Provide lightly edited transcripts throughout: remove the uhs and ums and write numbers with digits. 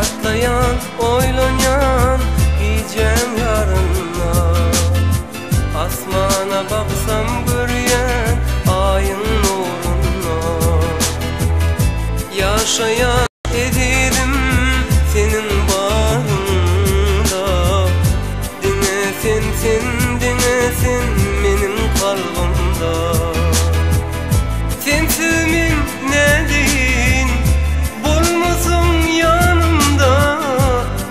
Atlayan, oylayan, giyeceğim yarınla. Asmana baksam görüyen ayın nuruna. Yaşayan edirim senin bağrında. Dinlesin benim kalbimda. Sensiz min ne deyin, bulmasın yanımda.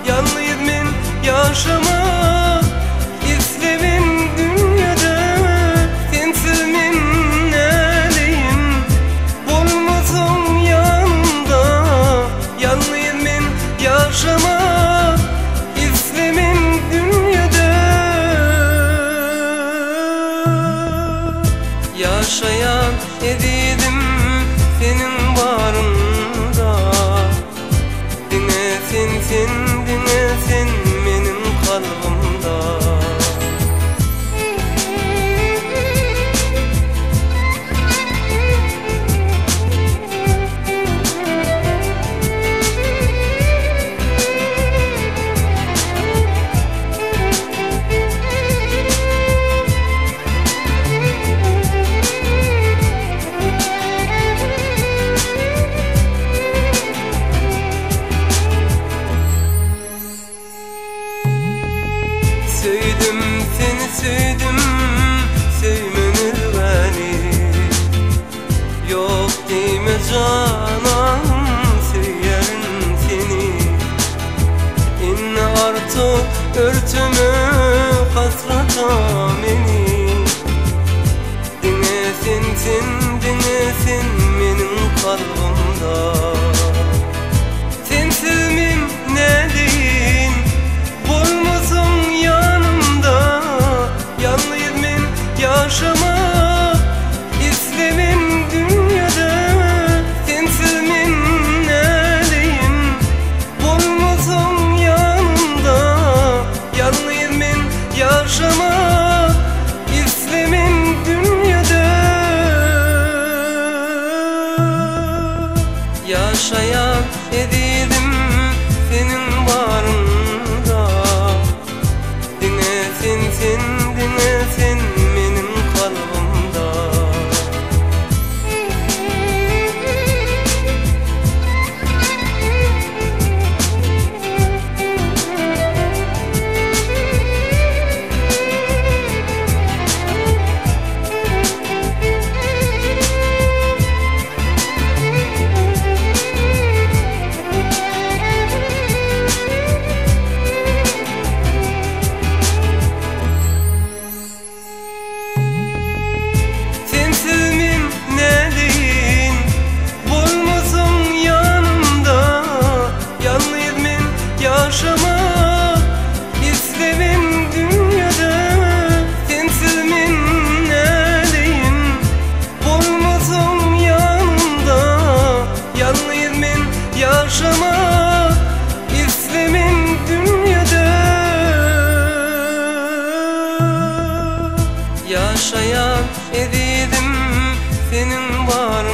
Yalnız min yaşamak istemin dünyada. Sensiz min ne deyin, bulmasın yanımda. Yalnız min yaşamak istemin dünyada. Yaşayan edidim senin bağrında. Dinlesin benim kalbimda. Sevdim, sevmenir beni. Yok deme canan, severim seni. İnne artık örtümü hasrata beni. Dinlesin benim kalbimda. Sensiz min ne deyin, bulmasın yanımda. Yalnız min yaşamak istemin dünyada. Sensiz min ne deyin, bulmasın yanımda. Yalnız min yaşamak istemin dünyada. Yaşayan edidim senin bağrında. Dinlesin benim kalbimda. Yaşamak istemin dünyada. Sensiz min ne deyin, bulmasın yanımda. Yalnız min yaşamak istemin dünyada. Yaşayan edidim senin bağrında.